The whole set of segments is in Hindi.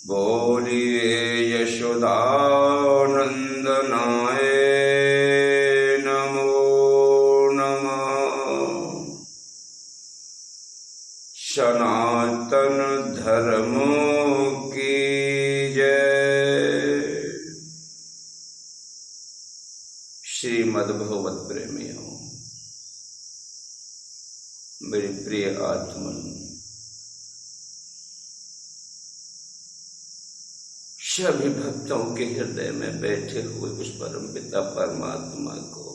बोलिए यशोदानंदनाय नमो नमः। सनातन धर्म की जय। श्रीमद्भगवत प्रेमियों, मेरे प्रिय आत्मन, सभी भक्तों के हृदय में बैठे हुए उस परम पिता परमात्मा को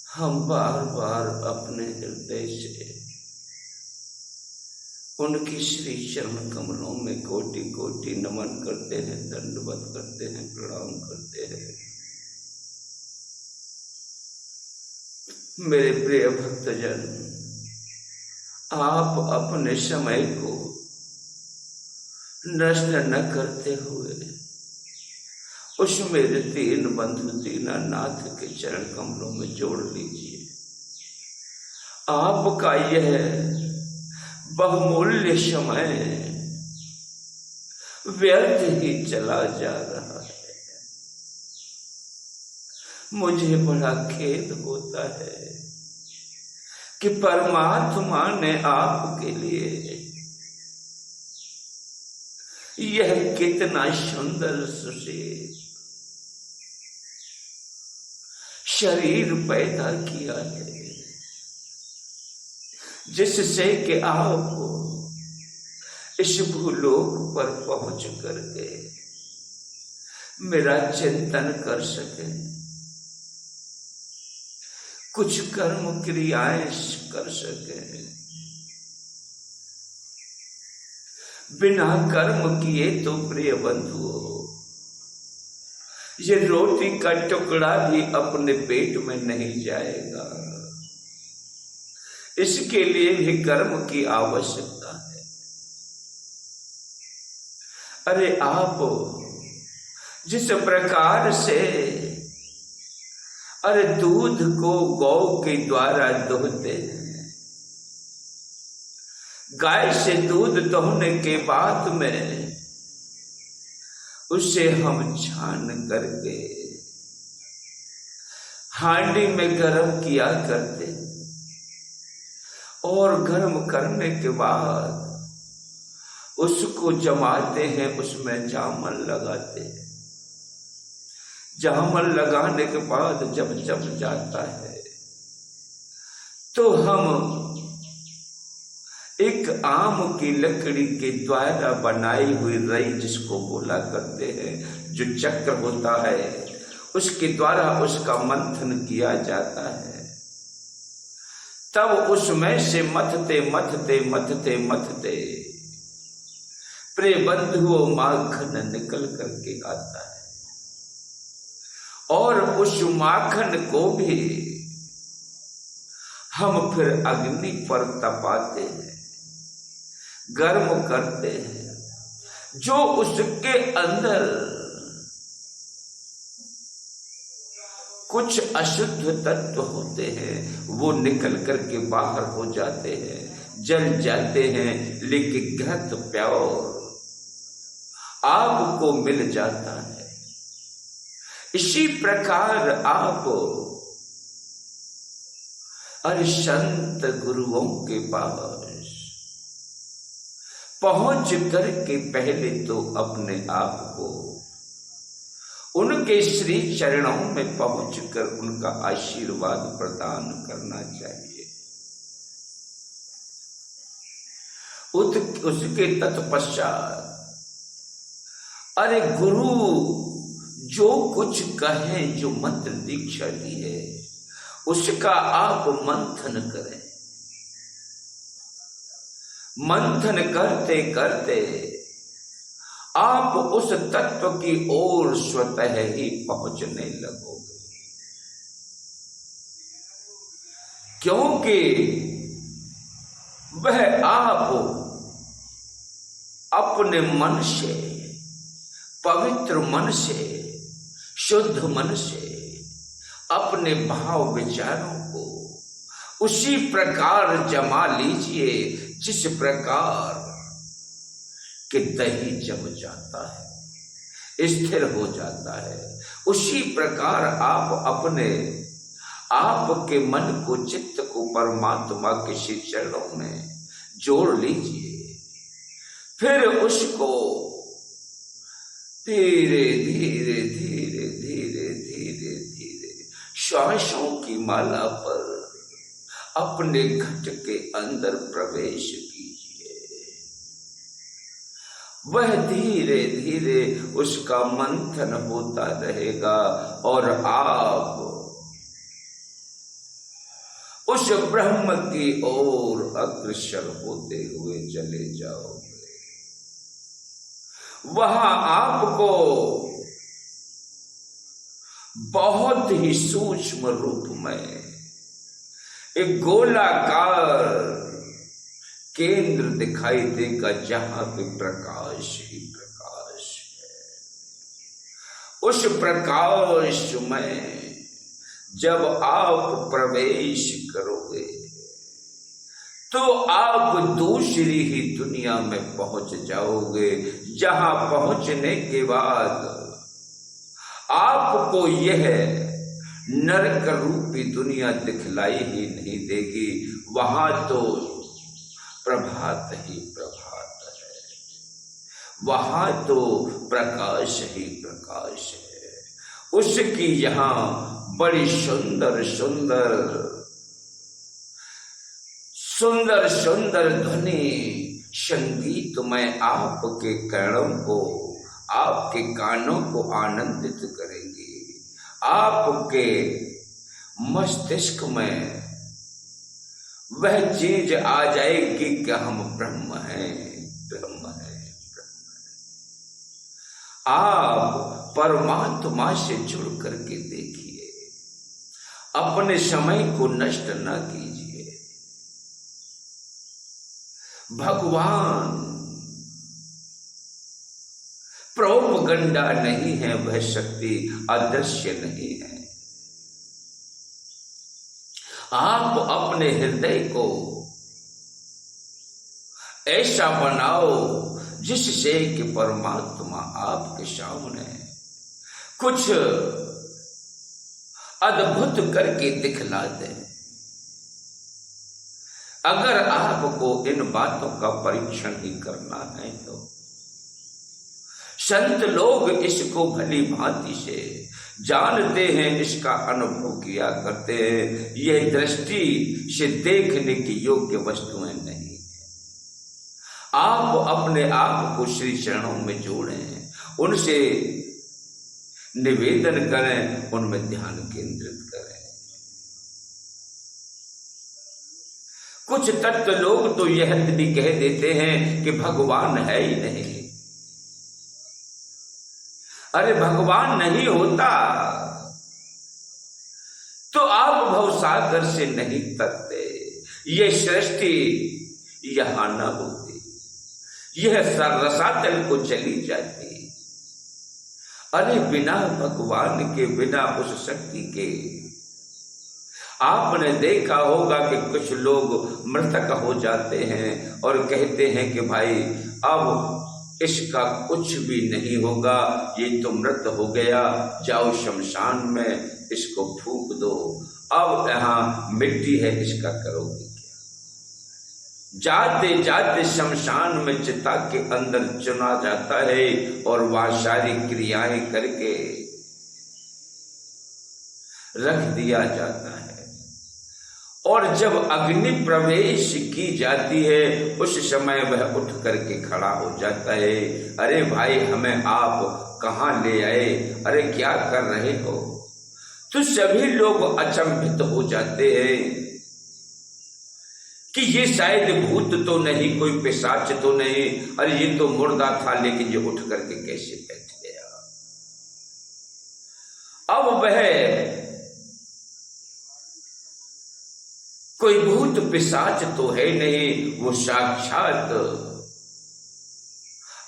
हम बार बार अपने हृदय से उनकी श्री चरण कमलों में कोटि कोटि नमन करते हैं, दंडवत करते हैं, प्रणाम करते हैं। मेरे प्रिय भक्तजन, आप अपने समय को नष्ट न करते हुए उस मेरे तीन बंधु दीनानाथ के चरण कमलों में जोड़ लीजिए। आपका यह बहुमूल्य समय व्यर्थ ही चला जा रहा है। मुझे बड़ा खेद होता है कि परमात्मा ने आपके लिए यह कितना सुंदर सुशील शरीर पैदा किया है, जिससे कि आप इस भूलोक पर पहुंच करके मेरा चिंतन कर सके, कुछ कर्म क्रियाएं कर सके। बिना कर्म किए तो प्रिय बंधुओं, ये रोटी का टुकड़ा भी अपने पेट में नहीं जाएगा। इसके लिए भी कर्म की आवश्यकता है। अरे आप जिस प्रकार से दूध को गौ के द्वारा दोहते हैं, गाय से दूध दोहने के बाद में उसे हम छान करके हांडी में गर्म किया करते और गर्म करने के बाद उसको जमाते हैं, उसमें जामन लगाते हैं। जामन लगाने के बाद जब जम जाता है तो हम एक आम की लकड़ी के द्वारा बनाई हुई रई, जिसको बोला करते हैं, जो चक्र होता है, उसके द्वारा उसका मंथन किया जाता है। तब उसमें से मथते मथते मथते मथते प्रिय बंधुओं माखन निकल करके आता है और उस माखन को भी हम फिर अग्नि पर तपाते हैं, गर्म करते हैं। जो उसके अंदर कुछ अशुद्ध तत्व होते हैं वो निकल करके बाहर हो जाते हैं, जल जाते हैं, लेकिन घृत प्योर आपको मिल जाता है। इसी प्रकार आप संत गुरुओं के पास पहुंच करके पहले तो अपने आप को उनके श्री चरणों में पहुंचकर उनका आशीर्वाद प्रदान करना चाहिए। उसके तत्पश्चात अरे गुरु जो कुछ कहे, जो मंत्र दीक्षा दी है उसका आप मंथन करें। मंथन करते करते आप उस तत्व की ओर स्वतः ही पहुंचने लगोगे, क्योंकि वह आप अपने मन से, पवित्र मन से, शुद्ध मन से अपने भाव विचारों को उसी प्रकार जमा लीजिए जिस प्रकार कि दही जम जाता है, स्थिर हो जाता है। उसी प्रकार आप अपने आपके मन को, चित्त को परमात्मा के श्री चरणों में जोड़ लीजिए। फिर उसको धीरे धीरे धीरे धीरे धीरे धीरे श्वासों की माला पर अपने घट के अंदर प्रवेश कीजिए। वह धीरे धीरे उसका मंथन होता रहेगा और आप उस ब्रह्म की ओर अग्रसर होते हुए चले जाओगे। वहां आपको बहुत ही सूक्ष्म रूप में एक गोलाकार केंद्र दिखाई देगा, जहां पे प्रकाश ही प्रकाश है। उस प्रकाश में जब आप प्रवेश करोगे तो आप दूसरी ही दुनिया में पहुंच जाओगे, जहां पहुंचने के बाद आपको यह नरक रूपी दुनिया दिखलाई ही नहीं देगी। वहां तो प्रभात ही प्रभात है, वहां तो प्रकाश ही प्रकाश है। उसकी यहाँ बड़ी सुंदर सुंदर सुंदर सुंदर ध्वनि संगीत में आपके कर्णों को, आपके कानों को आनंदित करेंगी। आपके मस्तिष्क में वह चीज आ जाएगी कि हम ब्रह्म हैं, ब्रह्म हैं, ब्रह्म हैं। आप परमात्मा से जुड़ करके देखिए, अपने समय को नष्ट न कीजिए। भगवान प्रोपगंडा नहीं है, वह शक्ति अदृश्य नहीं है। आप अपने हृदय को ऐसा बनाओ जिससे कि परमात्मा आपके सामने कुछ अद्भुत करके दिखला दे। अगर आपको इन बातों का परीक्षण ही करना है तो संत लोग इसको भली भांति से जानते हैं, इसका अनुभव किया करते हैं। यह दृष्टि से देखने की योग्य वस्तुएं नहीं है। आप अपने आप को श्री चरणों में जोड़ें, उनसे निवेदन करें, उनमें ध्यान केंद्रित करें। कुछ तत्व लोग तो यह भी कह देते हैं कि भगवान है ही नहीं। अरे भगवान नहीं होता तो आप भवसागर से नहीं तरते, ये सृष्टि यहां न होती, यह रसातल को चली जाती। अरे बिना भगवान के, बिना उस शक्ति के, आपने देखा होगा कि कुछ लोग मृतक हो जाते हैं और कहते हैं कि भाई अब इसका कुछ भी नहीं होगा, ये तो मृत हो गया, जाओ शमशान में इसको फूंक दो, अब यहाँ मिट्टी है, इसका करोगे क्या? जाते जाते शमशान में चिता के अंदर चुना जाता है और वहां सारी क्रियाएं करके रख दिया जाता है। और जब अग्नि प्रवेश की जाती है उस समय वह उठ करके खड़ा हो जाता है। अरे भाई हमें आप कहाँ ले आए, अरे क्या कर रहे हो? तो सभी लोग अचंभित हो जाते हैं कि ये शायद भूत तो नहीं, कोई पिशाच तो नहीं, अरे ये तो मुर्दा था लेकिन ये उठ करके कैसे बैठ गया। अब वह कोई भूत पिशाच तो है नहीं, वो साक्षात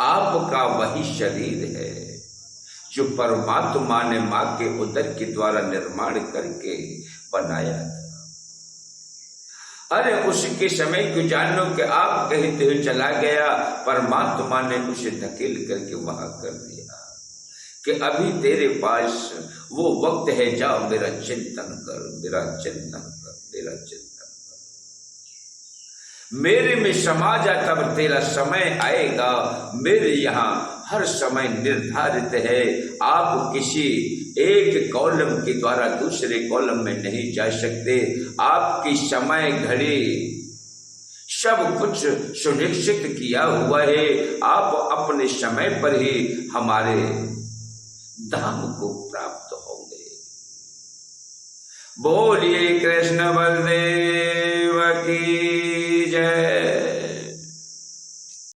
आपका वही शरीर है जो परमात्मा ने मां के उदर के द्वारा निर्माण करके बनाया था। अरे उसके समय को जानो कि आप कहते हुए चला गया, परमात्मा ने उसे धकेल करके वहां कर दिया कि अभी तेरे पास वो वक्त है, जाओ मेरा चिंतन कर, मेरा चिंतन कर, मेरा चिंतन। मेरे में समा जा, तब तेरा समय आएगा। मेरे यहाँ हर समय निर्धारित है, आप किसी एक कॉलम के द्वारा दूसरे कॉलम में नहीं जा सकते। आपकी समय घड़ी सब कुछ सुनिश्चित किया हुआ है, आप अपने समय पर ही हमारे धाम को प्राप्त होंगे। बोलिए कृष्ण बलदेव की जय।